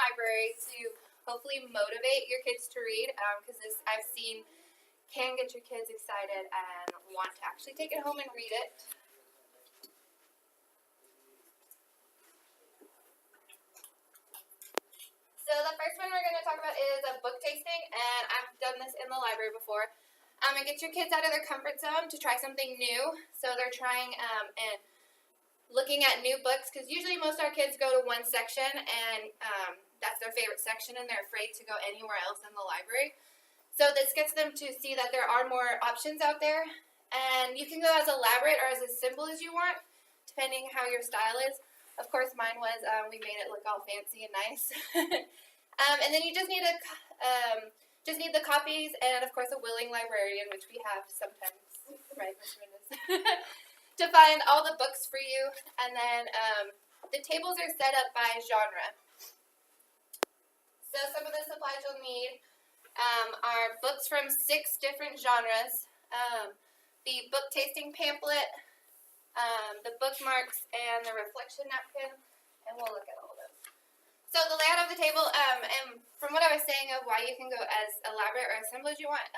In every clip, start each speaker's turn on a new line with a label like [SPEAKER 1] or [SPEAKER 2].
[SPEAKER 1] library to hopefully motivate your kids to read, because this I've seen can get your kids excited and want to actually take it home and read it. So the first one we're going to talk about is a book tasting, and I've done this in the library before. It gets your kids out of their comfort zone to try something new. So they're trying and looking at new books, because usually most of our kids go to one section, and that's their favorite section, and they're afraid to go anywhere else in the library. So this gets them to see that there are more options out there, and you can go as elaborate or as simple as you want, depending how your style is. Of course, mine was, we made it look all fancy and nice. And then you just need the copies and, of course, a willing librarian, which we have sometimes, right, Ms. Mendes, to find all the books for you. And then the tables are set up by genre. So some of the supplies you'll need are books from 6 different genres, the book tasting pamphlet, the bookmarks, and the reflection napkin, and we'll look at all of those. So the layout of the table, and from what I was saying of why you can go as elaborate or as simple as you want,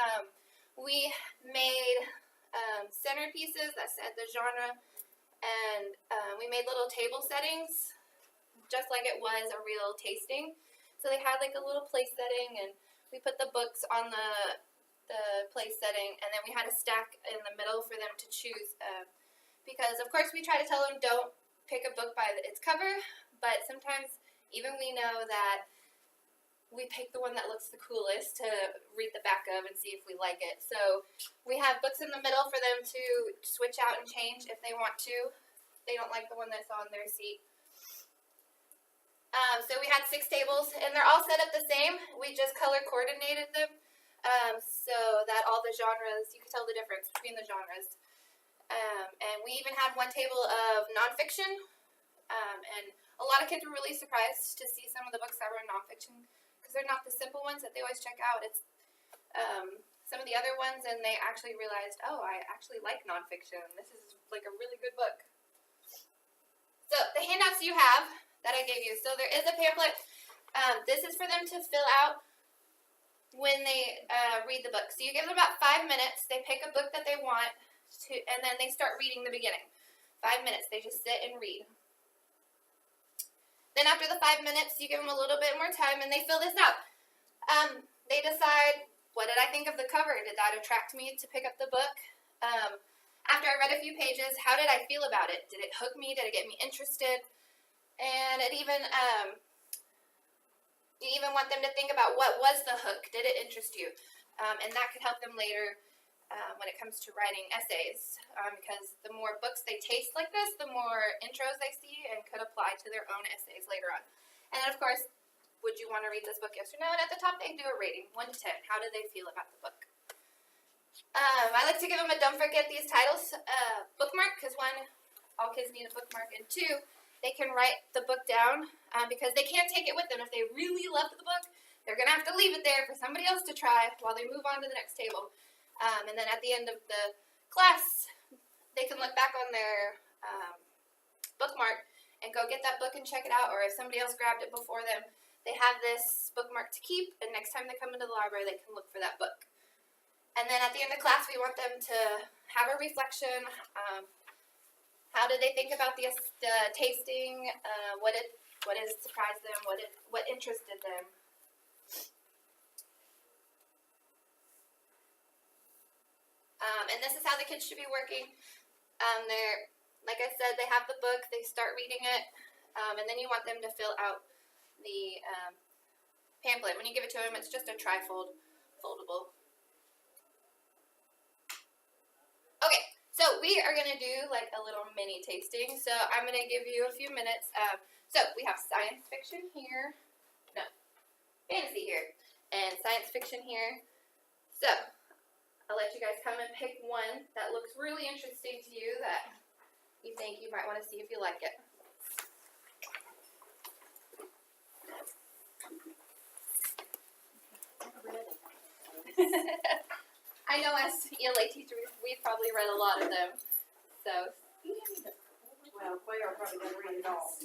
[SPEAKER 1] we made centerpieces that said the genre, and we made little table settings, just like it was a real tasting. So they had like a little place setting, and we put the books on the place setting, and then we had a stack in the middle for them to choose. Because, of course, we try to tell them don't pick a book by its cover, but sometimes even we know that we pick the one that looks the coolest to read the back of and see if we like it. So we have books in the middle for them to switch out and change if they want to. They don't like the one that's on their seat. So we had 6 tables, and they're all set up the same. We just color coordinated them so that all the genres, you could tell the difference between the genres. And we even had one table of nonfiction, and a lot of kids were really surprised to see some of the books that were nonfiction, because they're not the simple ones that they always check out. It's some of the other ones, and they actually realized, oh, I actually like nonfiction. This is like a really good book. So the handouts you have that I gave you. So there is a pamphlet. This is for them to fill out when they read the book. So you give them about 5 minutes. They pick a book that they want. And then they start reading the beginning. 5 minutes, they just sit and read. Then after the 5 minutes, you give them a little bit more time, and they fill this out. They decide, what did I think of the cover? Did that attract me to pick up the book? After I read a few pages, how did I feel about it? Did it hook me? Did it get me interested? And it even, you even want them to think about, what was the hook? Did it interest you? And that could help them later when it comes to writing essays, because the more books they taste like this, the more intros they see and could apply to their own essays later on. And of course, would you want to read this book, yes or no? And at the top, they do a rating, 1 to 10. How do they feel about the book? I like to give them a don't forget these titles bookmark, because 1, all kids need a bookmark, and 2, they can write the book down, because they can't take it with them. If they really love the book, they're going to have to leave it there for somebody else to try while they move on to the next table. And then at the end of the class, they can look back on their bookmark and go get that book and check it out. Or if somebody else grabbed it before them, they have this bookmark to keep. And next time they come into the library, they can look for that book. And then at the end of class, we want them to have a reflection. How did they think about the tasting? What has surprised them? What interested them? And this is how the kids should be working. They're, like I said, they have the book, they start reading it, and then you want them to fill out the pamphlet. When you give it to them, it's just a tri-fold, foldable. Okay, so we are going to do like a little mini tasting. So I'm going to give you a few minutes. So we have science fiction here, no, fantasy here, and science fiction here. So I'll let you guys come and pick one that looks really interesting to you that you think you might want to see if you like it. I know as ELA teachers, we've probably read a lot of them. So,
[SPEAKER 2] well, Claire probably didn't read it all.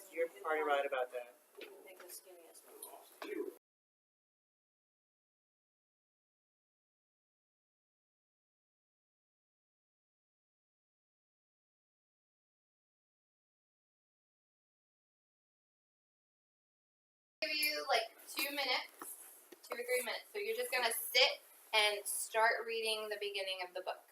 [SPEAKER 3] You're probably right about that.
[SPEAKER 1] like 2 minutes, 2 or 3 minutes. So you're just gonna sit and start reading the beginning of the book.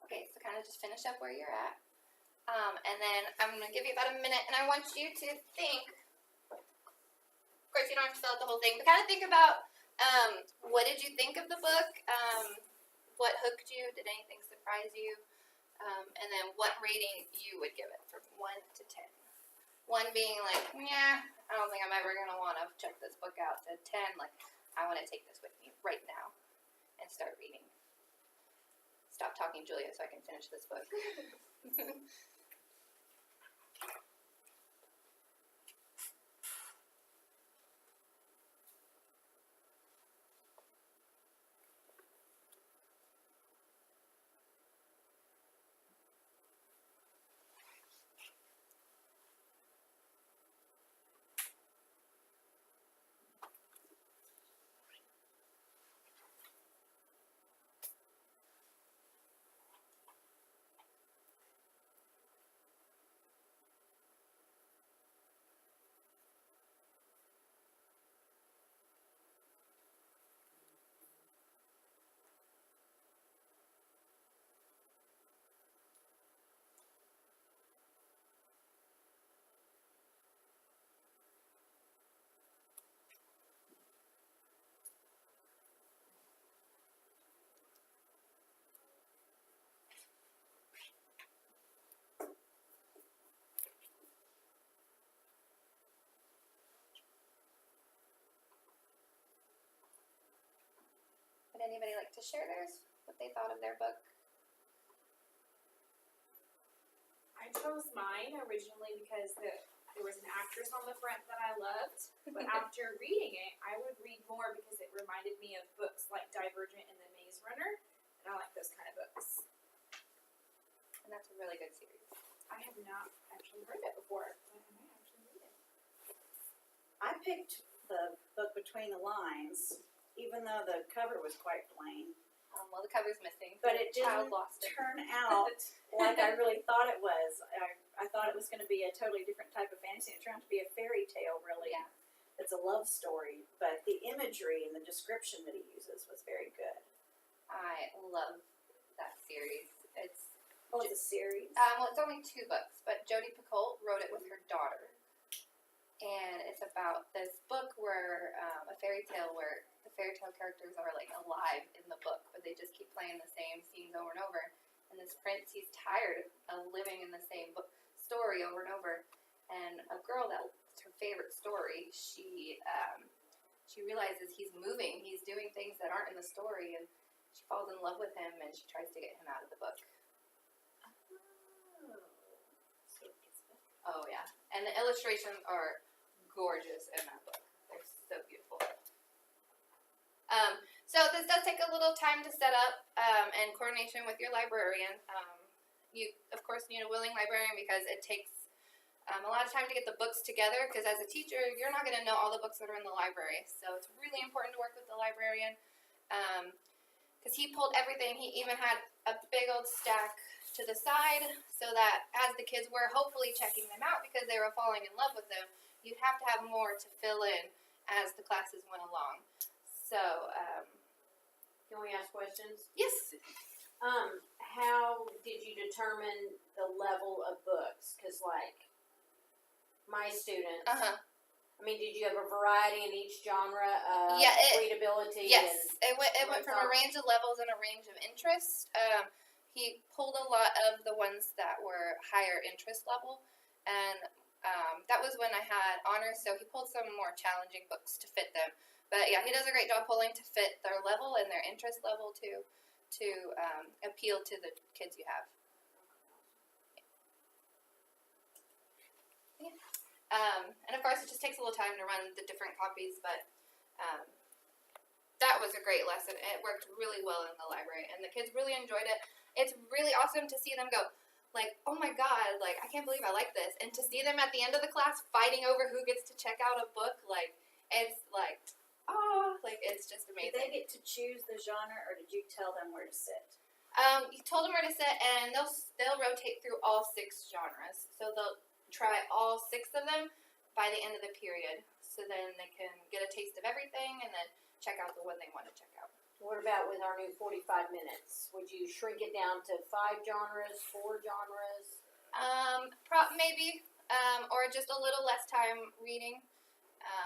[SPEAKER 1] Okay, so kind of just finish up where you're at. And then I'm going to give you about a minute, and I want you to think. Of course, you don't have to fill out the whole thing, but kind of think about what did you think of the book? What hooked you? Did anything surprise you? And then what rating you would give it from 1 to 10. 1 being like, yeah, I don't think I'm ever going to want to check this book out. To 10, like, I want to take this with me right now and start reading. Stop talking, Julia, so I can finish this book. Would anybody like to share theirs? What they thought of their book?
[SPEAKER 2] I chose mine originally because there was an actress on the front that I loved, but after reading it, I would read more because it reminded me of books like Divergent and The Maze Runner, and I like those kind of books.
[SPEAKER 1] And that's a really good series.
[SPEAKER 2] I have not actually heard it before, but I might actually read it.
[SPEAKER 3] I picked the book Between the Lines, even though the cover was quite plain.
[SPEAKER 1] Well, the cover's missing.
[SPEAKER 3] But it
[SPEAKER 1] Child
[SPEAKER 3] didn't
[SPEAKER 1] lost it.
[SPEAKER 3] turn out like I really thought it was. I thought it was going to be a totally different type of fantasy. It turned out to be a fairy tale, really.
[SPEAKER 1] Yeah.
[SPEAKER 3] it's a love story, but the imagery and the description that he uses was very good.
[SPEAKER 1] I love that series. It's
[SPEAKER 3] Oh, it's a series?
[SPEAKER 1] well, it's only 2 books, but Jodi Picoult wrote it with her daughter, and it's about this book where a fairy tale where the fairy tale characters are like alive in the book, but they just keep playing the same scenes over and over. And this prince, he's tired of living in the same book story over and over. And a girl that's her favorite story, she realizes he's moving, he's doing things that aren't in the story, and she falls in love with him, and she tries to get him out of the book. Oh yeah, and the illustrations are gorgeous in that book. They're so beautiful. So this does take a little time to set up and coordination with your librarian. You of course need a willing librarian because it takes a lot of time to get the books together. Because as a teacher, you're not going to know all the books that are in the library, so it's really important to work with the librarian. Because he pulled everything. He even had a big old stack to the side so that as the kids were hopefully checking them out because they were falling in love with them, you'd have to have more to fill in as the classes went along. So,
[SPEAKER 4] Can we ask questions?
[SPEAKER 1] yes.
[SPEAKER 4] How did you determine the level of books? Cause like, my students,
[SPEAKER 1] Uh-huh.
[SPEAKER 4] I mean, did you have a variety in each genre of
[SPEAKER 1] Yeah,
[SPEAKER 4] readability?
[SPEAKER 1] Yes.
[SPEAKER 4] And
[SPEAKER 1] It went from a range of levels and a range of interest. He pulled a lot of the ones that were higher interest level, and that was when I had honors, so he pulled some more challenging books to fit them. But yeah, he does a great job pulling to fit their level and their interest level to appeal to the kids you have. Yeah. And of course, it just takes a little time to run the different copies, but that was a great lesson. It worked really well in the library, and the kids really enjoyed it. It's really awesome to see them go, like, oh my god, like, I can't believe I like this. And to see them at the end of the class fighting over who gets to check out a book, like, it's like, oh, like, it's just
[SPEAKER 3] Did
[SPEAKER 1] amazing.
[SPEAKER 3] they get to choose the genre, or did you tell them where to sit?
[SPEAKER 1] You told them where to sit, and they'll rotate through all 6 genres. So they'll try all 6 of them by the end of the period. So then they can get a taste of everything and then check out the one they want to check out.
[SPEAKER 4] what about with our new 45 minutes? Would you shrink it down to 5 genres, 4 genres?
[SPEAKER 1] Maybe, or just a little less time reading,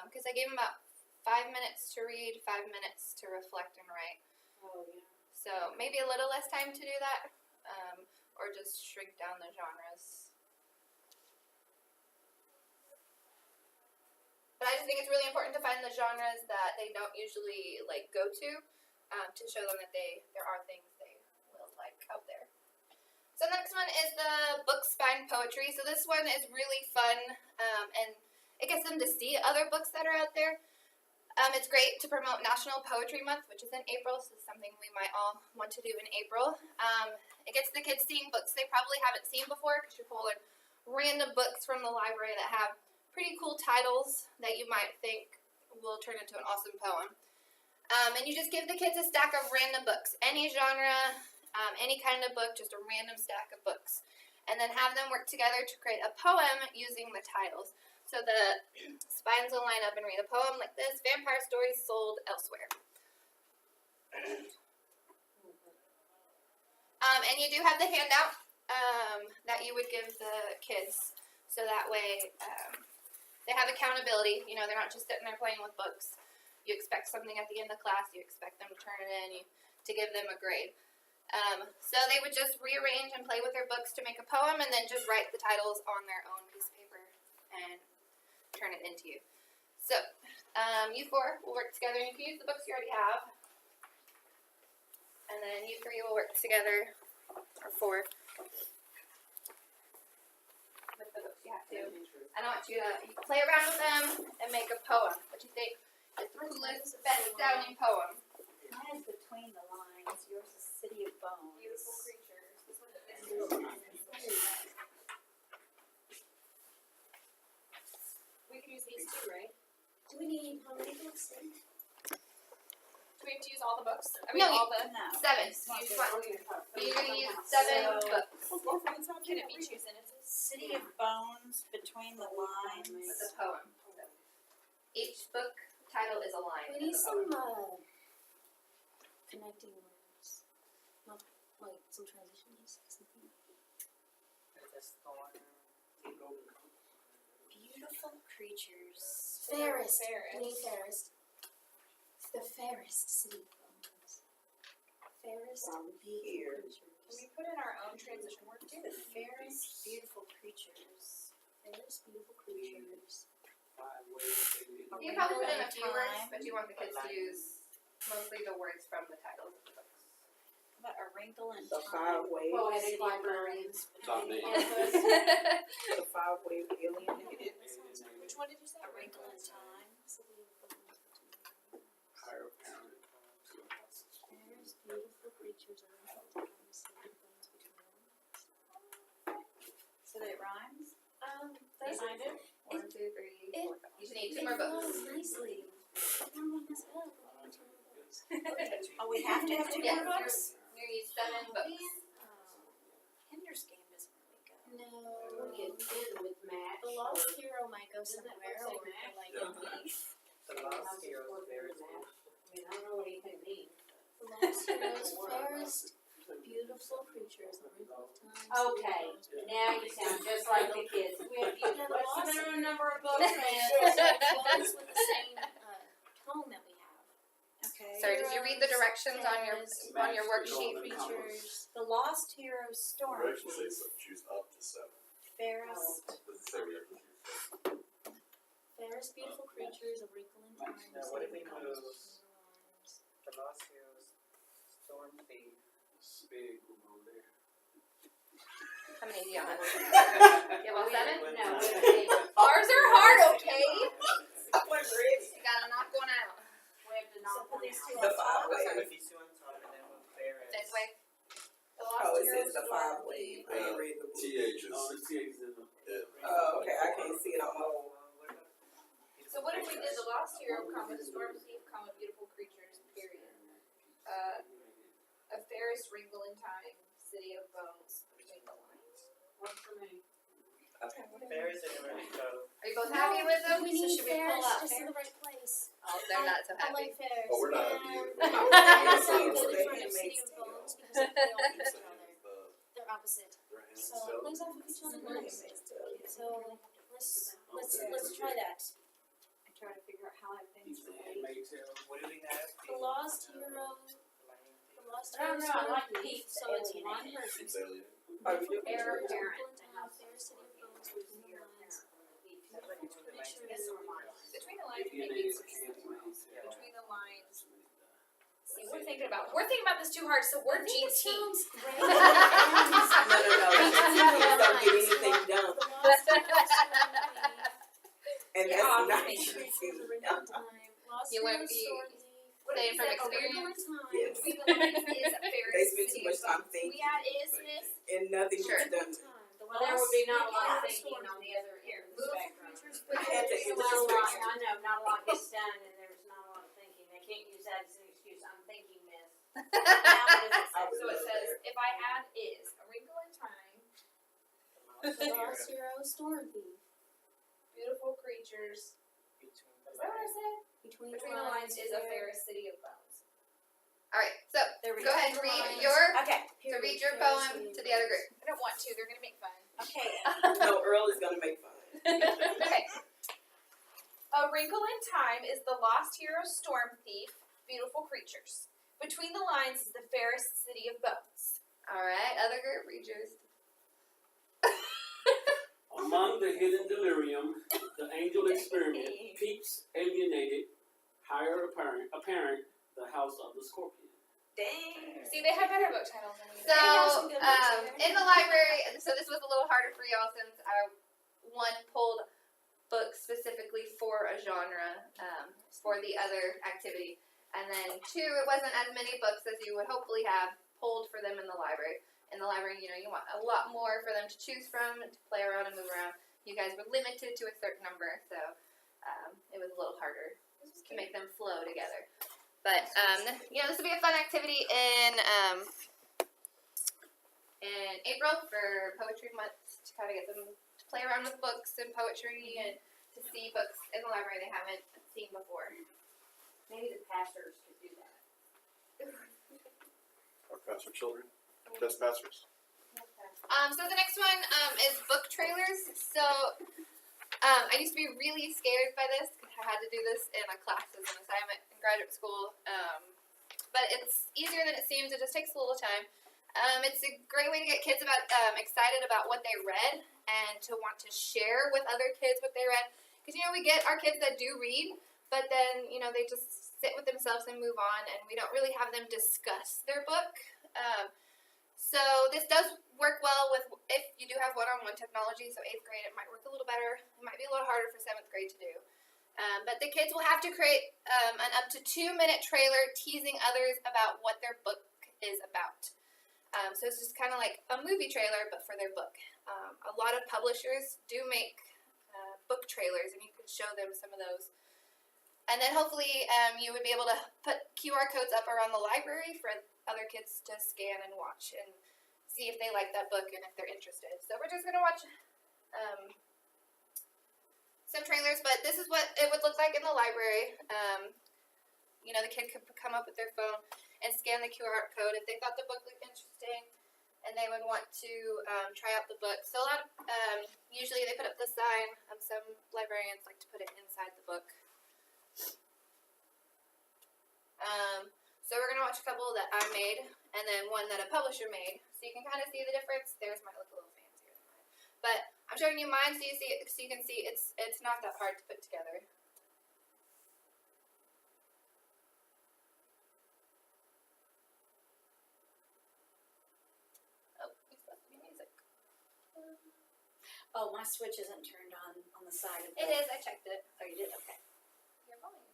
[SPEAKER 1] because I gave them about 5 minutes to read, 5 minutes to reflect and write.
[SPEAKER 4] Oh, yeah.
[SPEAKER 1] So maybe a little less time to do that, or just shrink down the genres. But I just think it's really important to find the genres that they don't usually like go to show them that there are things they will like out there. So the next one is the book spine poetry. So this one is really fun, and it gets them to see other books that are out there. It's great to promote National Poetry Month, which is in April, so it's something we might all want to do in April. It gets the kids seeing books they probably haven't seen before because you're pulling random books from the library that have pretty cool titles that you might think will turn into an awesome poem. And you just give the kids a stack of random books, any genre, any kind of book, just a random stack of books. And then have them work together to create a poem using the titles. So the spines will line up and read a poem like this: Vampire Stories Sold Elsewhere. And you do have the handout that you would give the kids, so that way they have accountability. You know, they're not just sitting there playing with books. You expect something at the end of class. You expect them to turn it in, to give them a grade. So they would just rearrange and play with their books to make a poem, and then just write the titles on their own piece of paper and turn it into you. So, you 4 will work together, and you can use the books you already have. And then you 3 will work together, or 4, with the books you have to. And I want you to play around with them and make a poem. What you think is the coolest, best sounding poem?
[SPEAKER 3] Mine is Between the Lines, yours is City of Bones.
[SPEAKER 2] Beautiful creatures. This one is we can use these too, right?
[SPEAKER 5] Do we need how many books then?
[SPEAKER 2] Do we have to use all the books? I
[SPEAKER 1] No,
[SPEAKER 2] all the.
[SPEAKER 3] No.
[SPEAKER 1] 7. You just want, you're going to use 7 books
[SPEAKER 2] Can it be chosen? It's
[SPEAKER 3] City of Bones, Between the Lines.
[SPEAKER 1] with a poem. Each book title is a line.
[SPEAKER 5] We
[SPEAKER 1] in
[SPEAKER 5] need
[SPEAKER 1] the
[SPEAKER 5] some,
[SPEAKER 1] poem.
[SPEAKER 5] connecting words. Not, like, some transitions, something.
[SPEAKER 3] Beautiful creatures.
[SPEAKER 5] Fairest.
[SPEAKER 2] Fairest.
[SPEAKER 5] We need fairest. The fairest city of bones. Fairest
[SPEAKER 3] From
[SPEAKER 5] beautiful
[SPEAKER 3] here.
[SPEAKER 2] Can
[SPEAKER 5] creatures.
[SPEAKER 2] we put in our own transition word too?
[SPEAKER 3] The fairest, beautiful creatures.
[SPEAKER 5] Fairest beautiful creatures.
[SPEAKER 1] You can probably put in a
[SPEAKER 3] Wrinkle
[SPEAKER 1] few
[SPEAKER 3] in
[SPEAKER 1] words,
[SPEAKER 3] Time.
[SPEAKER 1] but you want the kids to use mostly the words from the titles of the books.
[SPEAKER 3] About a wrinkle in
[SPEAKER 6] The
[SPEAKER 3] time.
[SPEAKER 6] five-way,
[SPEAKER 4] Poetic
[SPEAKER 3] City of
[SPEAKER 4] librarians.
[SPEAKER 3] Bones.
[SPEAKER 7] Not me.
[SPEAKER 6] the five-way alienated.
[SPEAKER 2] Which one did you say?
[SPEAKER 3] A wrinkle in time.
[SPEAKER 5] City of bones.
[SPEAKER 7] Higher parent.
[SPEAKER 5] Fairest beautiful creatures of the time. City of bones between them.
[SPEAKER 3] So that it rhymes?
[SPEAKER 1] That's
[SPEAKER 2] Find it?
[SPEAKER 1] 1, 2, 3, 4, 5. You just need 2
[SPEAKER 5] It
[SPEAKER 1] more
[SPEAKER 5] flows
[SPEAKER 1] books.
[SPEAKER 5] nicely. I don't want to mess it up. I want 2 more books.
[SPEAKER 3] Oh, we have to have two
[SPEAKER 1] Yes,
[SPEAKER 3] more books?
[SPEAKER 1] You need 7 books.
[SPEAKER 3] Hinder's game doesn't really go.
[SPEAKER 5] No.
[SPEAKER 4] We could end with match.
[SPEAKER 5] The lost hero might go
[SPEAKER 4] Doesn't that
[SPEAKER 5] somewhere,
[SPEAKER 4] say
[SPEAKER 5] or
[SPEAKER 4] match?
[SPEAKER 5] like
[SPEAKER 7] Yeah.
[SPEAKER 5] a thief.
[SPEAKER 6] The
[SPEAKER 4] How's
[SPEAKER 6] last
[SPEAKER 4] it
[SPEAKER 6] hero
[SPEAKER 4] work
[SPEAKER 6] there
[SPEAKER 4] with
[SPEAKER 6] is
[SPEAKER 4] match? I mean, I don't know what anything means.
[SPEAKER 5] The lost hero's fairest, beautiful creatures, the wrinkle of time.
[SPEAKER 4] Okay, now you sound just like the kids. We have, what's the minimum number of books, man?
[SPEAKER 5] Bones with the same tone that we have.
[SPEAKER 3] Okay.
[SPEAKER 1] Sorry, did you read the directions on your worksheet?
[SPEAKER 5] Creatures.
[SPEAKER 3] The Lost Hero Storm.
[SPEAKER 7] Directions say choose up to 7.
[SPEAKER 3] Fairest.
[SPEAKER 7] Doesn't say we have to choose.
[SPEAKER 5] Fairest, beautiful creatures, a wrinkle in time.
[SPEAKER 6] Now, what if we
[SPEAKER 5] city of
[SPEAKER 6] move-
[SPEAKER 5] bones between the lines.
[SPEAKER 6] The last hero's storm thief.
[SPEAKER 7] Big over there.
[SPEAKER 1] How many do you want? You want 7?
[SPEAKER 4] No, we
[SPEAKER 1] Ours are hard, okay?
[SPEAKER 6] I wasn't ready.
[SPEAKER 1] You gotta knock one out.
[SPEAKER 4] have to knock one out.
[SPEAKER 6] The five-way. If you see on top and then move fairest.
[SPEAKER 1] This way.
[SPEAKER 2] The Lost
[SPEAKER 6] Oh, it
[SPEAKER 2] Heroes
[SPEAKER 6] says the
[SPEAKER 2] Storm
[SPEAKER 6] five-way.
[SPEAKER 2] Thief.
[SPEAKER 6] I ain't read the book.
[SPEAKER 7] TH is.
[SPEAKER 8] Oh, the TH is in the.
[SPEAKER 6] Oh, okay, I can't see it on my.
[SPEAKER 2] So what if we did the Lost Hero, comma, Storm Thief, comma, beautiful creatures, period. A fairest wrinkle in time, City of Bones, between the lines.
[SPEAKER 4] Works for me.
[SPEAKER 6] Okay, fairest didn't really go.
[SPEAKER 1] Are you both happy with them?
[SPEAKER 5] We
[SPEAKER 1] So
[SPEAKER 5] need
[SPEAKER 1] should we pull
[SPEAKER 5] fairest
[SPEAKER 1] out
[SPEAKER 5] just in
[SPEAKER 1] fair?
[SPEAKER 5] the right place.
[SPEAKER 1] Oh, they're not so
[SPEAKER 5] I
[SPEAKER 1] happy.
[SPEAKER 5] like fairest.
[SPEAKER 7] Oh, we're not happy either.
[SPEAKER 5] And
[SPEAKER 6] Fairest
[SPEAKER 5] so
[SPEAKER 6] is
[SPEAKER 5] good in
[SPEAKER 6] the
[SPEAKER 5] front of
[SPEAKER 6] handmaid's
[SPEAKER 5] City of
[SPEAKER 6] tale.
[SPEAKER 5] Bones because they all each other. They're opposite.
[SPEAKER 7] Their hands
[SPEAKER 5] So
[SPEAKER 7] still.
[SPEAKER 5] plays off of each other nice. So let's try that.
[SPEAKER 2] I'm trying to figure out how I think.
[SPEAKER 8] He's the handmaid's tale.
[SPEAKER 6] What do we have?
[SPEAKER 5] The Lost Hero. The Lost
[SPEAKER 4] I don't
[SPEAKER 5] Hero.
[SPEAKER 4] know, I like
[SPEAKER 5] Storm
[SPEAKER 4] Pete's
[SPEAKER 5] Thief. So it's one
[SPEAKER 4] alienated.
[SPEAKER 5] person.
[SPEAKER 7] It's alien.
[SPEAKER 6] Oh, you do?
[SPEAKER 4] Heir
[SPEAKER 5] Creatures,
[SPEAKER 4] apparent.
[SPEAKER 5] wrinkle in time, fair City of Bones between the lines.
[SPEAKER 2] Between the lines, we
[SPEAKER 8] DNA
[SPEAKER 2] make
[SPEAKER 8] is
[SPEAKER 2] these
[SPEAKER 8] handmaid's tale.
[SPEAKER 2] between the lines. See, we're thinking about this too hard, so we're
[SPEAKER 5] I think it
[SPEAKER 2] GT.
[SPEAKER 5] sounds great.
[SPEAKER 6] No, you don't get anything done.
[SPEAKER 5] The Lost Hero Storm Thief.
[SPEAKER 6] And
[SPEAKER 2] Yeah,
[SPEAKER 6] that's not
[SPEAKER 2] obviously.
[SPEAKER 6] anything
[SPEAKER 5] The Wrinkle
[SPEAKER 6] done.
[SPEAKER 5] in Time. Lost
[SPEAKER 1] You
[SPEAKER 5] Hero
[SPEAKER 1] wanna be-
[SPEAKER 5] Storm Thief.
[SPEAKER 2] What
[SPEAKER 1] Saying
[SPEAKER 2] if
[SPEAKER 1] from
[SPEAKER 2] we said,
[SPEAKER 5] A Wrinkle
[SPEAKER 1] experience.
[SPEAKER 5] in Time.
[SPEAKER 6] Yes.
[SPEAKER 2] between the lines is a fairest
[SPEAKER 6] They spend
[SPEAKER 2] City
[SPEAKER 6] too much
[SPEAKER 2] of
[SPEAKER 6] time
[SPEAKER 2] Bones.
[SPEAKER 6] thinking.
[SPEAKER 2] We add is this.
[SPEAKER 6] And nothing
[SPEAKER 5] Sure.
[SPEAKER 6] was done.
[SPEAKER 5] The
[SPEAKER 4] Well, there would be not a lot
[SPEAKER 5] Lost
[SPEAKER 4] of thinking
[SPEAKER 5] Storm
[SPEAKER 4] on the other end of the
[SPEAKER 2] Beautiful
[SPEAKER 4] spectrum.
[SPEAKER 2] creatures,
[SPEAKER 6] I had to
[SPEAKER 2] beautiful
[SPEAKER 6] end
[SPEAKER 4] Not a lot,
[SPEAKER 6] this
[SPEAKER 4] I know, not a lot gets done and there's not a lot of thinking. They can't use that as an excuse, I'm thinking this.
[SPEAKER 2] Now what does it
[SPEAKER 6] I
[SPEAKER 2] say?
[SPEAKER 6] would
[SPEAKER 2] So it
[SPEAKER 6] love
[SPEAKER 2] says,
[SPEAKER 6] that.
[SPEAKER 2] if I add is, a wrinkle in time,
[SPEAKER 5] The Lost Hero Storm Thief.
[SPEAKER 2] beautiful creatures. Is that what I said?
[SPEAKER 5] Between
[SPEAKER 2] Between the lines is a fairest City of Bones.
[SPEAKER 1] Alright, so
[SPEAKER 3] There we
[SPEAKER 1] go
[SPEAKER 3] go.
[SPEAKER 1] ahead and read
[SPEAKER 5] Lines.
[SPEAKER 1] your
[SPEAKER 3] Okay,
[SPEAKER 1] so read your poem to the other group.
[SPEAKER 2] I don't want to, they're gonna make fun.
[SPEAKER 3] okay.
[SPEAKER 6] No, Earl is gonna make fun.
[SPEAKER 2] Okay. A wrinkle in time is the lost hero Storm Thief, beautiful creatures. Between the lines is the fairest City of Bones.
[SPEAKER 1] Alright, other group, read yours.
[SPEAKER 8] Among the hidden delirium, the angel experiment, Peeps alienated, higher apparent, the house of the scorpion.
[SPEAKER 6] Dang.
[SPEAKER 2] See, they have better book titles than we do.
[SPEAKER 1] So, in the library, so this was a little harder for y'all since I, one, pulled books specifically for a genre, for the other activity. And then two, it wasn't as many books as you would hopefully have pulled for them in the library. In the library, you know, you want a lot more for them to choose from, to play around and move around. You guys were limited to a certain number, so it was a little harder to make them flow together. But you know, this will be a fun activity in April for Poetry Month to kind of get them to play around with books and poetry and to see books in the library they haven't seen before.
[SPEAKER 4] Maybe the pastors could do that.
[SPEAKER 7] Our pastor children, test pastors.
[SPEAKER 1] So the next one is book trailers. So I used to be really scared by this because I had to do this in a class as an assignment in graduate school. But it's easier than it seems. It just takes a little time. It's a great way to get kids excited about what they read and to want to share with other kids what they read. Because, you know, we get our kids that do read, but then, you know, they just sit with themselves and move on, and we don't really have them discuss their book. So this does work well with if you do have one-on-one technology. So 8th grade, it might work a little better. It might be a little harder for 7th grade to do. But the kids will have to create an up to 2-minute trailer teasing others about what their book is about. So it's just kind of like a movie trailer, but for their book. A lot of publishers do make book trailers, and you could show them some of those. And then hopefully you would be able to put QR codes up around the library for other kids to scan and watch and see if they like that book and if they're interested. So we're just going to watch some trailers, but this is what it would look like in the library. You know, the kid could come up with their phone and scan the QR code if they thought the book looked interesting and they would want to try out the book. So a lot of, usually they put up the sign. Some librarians like to put it inside the book. So we're going to watch a couple that I made and then one that a publisher made. So you can kind of see the difference. Theirs might look a little fancier than mine. But I'm showing you mine so you can see it's not that hard to put together. Oh, it's supposed to be music.
[SPEAKER 3] Oh, my switch isn't turned on the side of the.
[SPEAKER 1] It is, I checked it.
[SPEAKER 3] Oh, you did? Okay.
[SPEAKER 1] Your volume.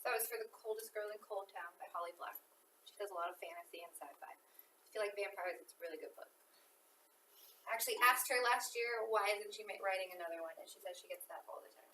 [SPEAKER 1] So that was for The Coldest Girl in Cold Town by Holly Black. She does a lot of fantasy and sci-fi. If you like vampires, it's a really good book. I actually asked her last year why isn't she writing another one, and she says she gets that all the time.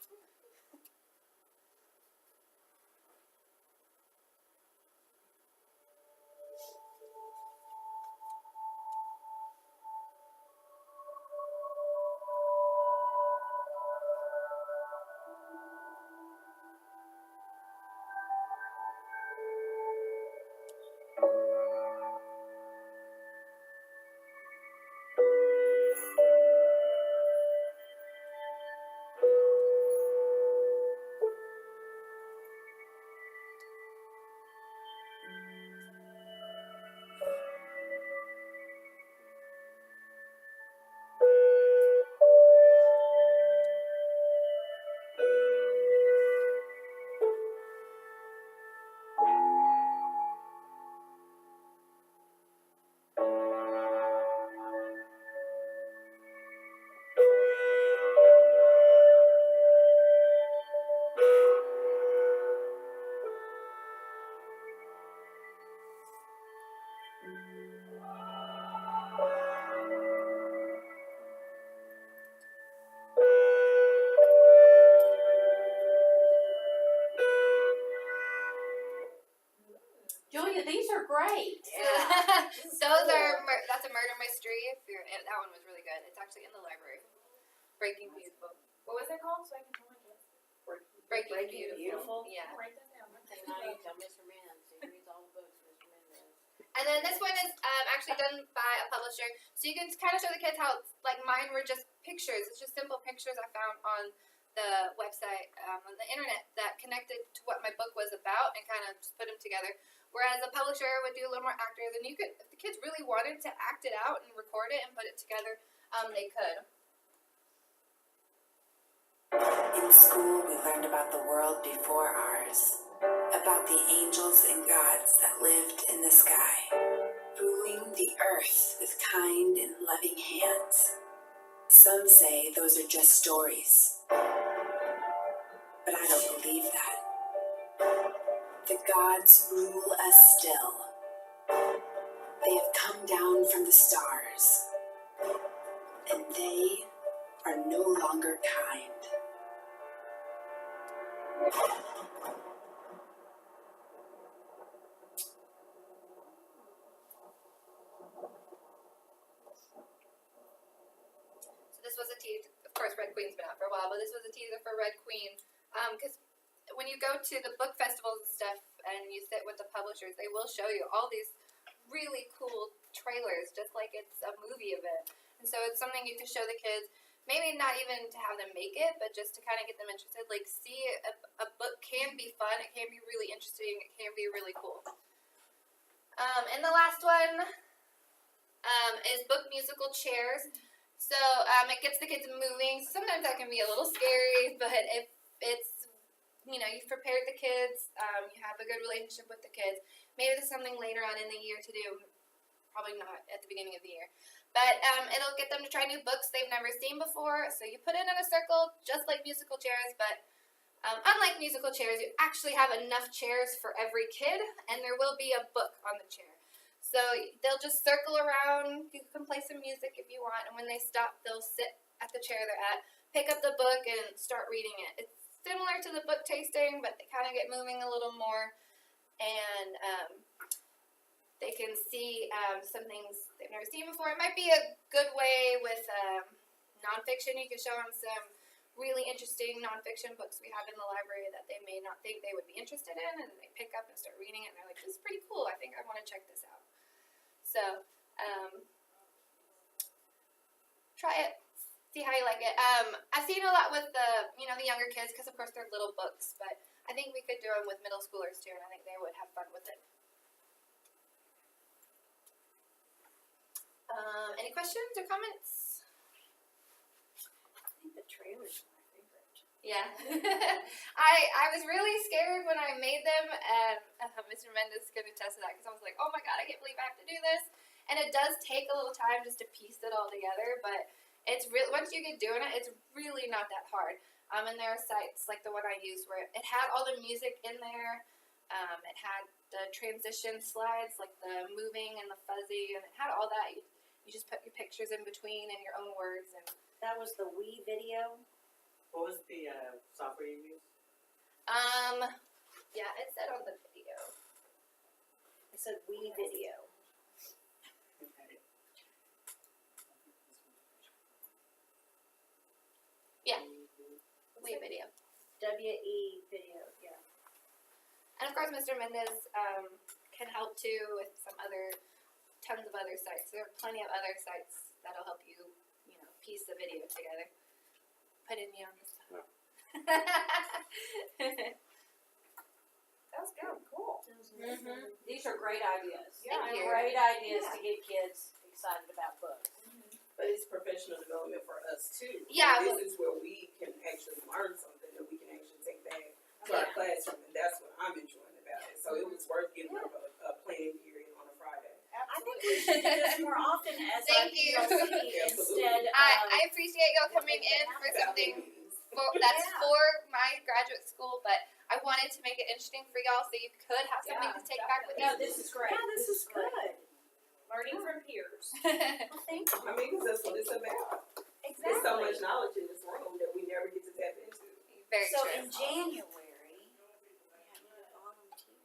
[SPEAKER 1] History. That one was really good. It's actually in the library. Breaking Beautiful.
[SPEAKER 2] What was it called? So I can tell my kids.
[SPEAKER 1] Breaking
[SPEAKER 3] Beautiful.
[SPEAKER 1] Beautiful. Yeah.
[SPEAKER 2] I'll write that down.
[SPEAKER 4] And now you tell Mr. Menz, he reads all the books, Mr. Mendez.
[SPEAKER 1] And then this one is actually done by a publisher, so you can kind of show the kids how, like mine were just pictures. It's just simple pictures I found on the website on the internet that connected to what my book was about, and kind of just put them together. Whereas a publisher would do a little more actors, and you could, if the kids really wanted to act it out and record it and put it together, they could.
[SPEAKER 9] In school, we learned about the world before ours, about the angels and gods that lived in the sky, ruling the earth with kind and loving hands. Some say those are just stories, but I don't believe that. The gods rule us still. They have come down from the stars, and they are no longer kind.
[SPEAKER 1] So this was a teaser. Of course, Red Queen's been out for a while, but this was a teaser for Red Queen. Because when you go to the book festivals and stuff, and you sit with the publishers, they will show you all these really cool trailers, just like it's a movie of it. And so it's something you can show the kids. Maybe not even to have them make it, but just to kind of get them interested. Like, see, a book can be fun. It can be really interesting. It can be really cool. And the last one is book musical chairs. So it gets the kids moving. Sometimes that can be a little scary, but if it's, you've prepared the kids, you have a good relationship with the kids. Maybe there's something later on in the year to do. Probably not at the beginning of the year. But it'll get them to try new books they've never seen before. So you put it in a circle, just like musical chairs, but unlike musical chairs, you actually have enough chairs for every kid, and there will be a book on the chair. So they'll just circle around. You can play some music if you want, and when they stop, they'll sit at the chair they're at, pick up the book, and start reading it. It's similar to the book tasting, but they kind of get moving a little more, and they can see some things they've never seen before. It might be a good way with nonfiction. You can show them some really interesting nonfiction books we have in the library that they may not think they would be interested in, and they pick up and start reading it, and they're like, this is pretty cool. I think I want to check this out. So try it. See how you like it. I've seen a lot with the younger kids, because of course they're little books, but I think we could do them with middle schoolers too, and I think they would have fun with it. Any questions or comments?
[SPEAKER 3] I think the trailers are my favorite.
[SPEAKER 1] Yeah. I was really scared when I made them, and Mr. Mendez can attest to that, because I was like, oh my god, I can't believe I have to do this. And it does take a little time just to piece it all together, but it's really, once you get doing it, it's really not that hard. And there are sites like the one I used where it had all the music in there. It had the transition slides, like the moving and the fuzzy, and it had all that. You just put your pictures in between and your own words. And
[SPEAKER 3] That was the Wii video.
[SPEAKER 10] What was the software you used?
[SPEAKER 1] yeah, it said on the video.
[SPEAKER 3] It said Wii video.
[SPEAKER 10] Okay.
[SPEAKER 1] Yeah. Wii video.
[SPEAKER 3] WE video, yeah.
[SPEAKER 1] And of course, Mr. Mendez can help too with tons of other sites. There are plenty of other sites that'll help you, piece the video together. Putting me on the spot.
[SPEAKER 7] No.
[SPEAKER 2] That was good. Cool.
[SPEAKER 4] These are great ideas.
[SPEAKER 2] Yeah,
[SPEAKER 1] Thank you.
[SPEAKER 4] Great ideas to get kids excited about books.
[SPEAKER 6] But it's professional development for us too.
[SPEAKER 1] Yeah,
[SPEAKER 6] This is where we can actually learn something that we can actually take back to our classroom, and that's what I'm enjoying about it. So it was worth giving up a planning period on a Friday.
[SPEAKER 3] I think we should do this more often as our
[SPEAKER 1] Thank you.
[SPEAKER 3] PLC instead of.
[SPEAKER 1] I appreciate y'all coming in for something that's for my graduate school, but I wanted to make it interesting for y'all so you could have something to take back with
[SPEAKER 4] No,
[SPEAKER 1] you.
[SPEAKER 4] this is great.
[SPEAKER 3] Yeah, this is good.
[SPEAKER 2] Learning from peers.
[SPEAKER 3] Well, thank you.
[SPEAKER 6] I mean, 'cause that's what it's about.
[SPEAKER 2] Exactly.
[SPEAKER 6] There's so much knowledge in this room that we never get to tap into.
[SPEAKER 1] Very
[SPEAKER 3] So
[SPEAKER 1] true.
[SPEAKER 3] in January, we have to volunteer.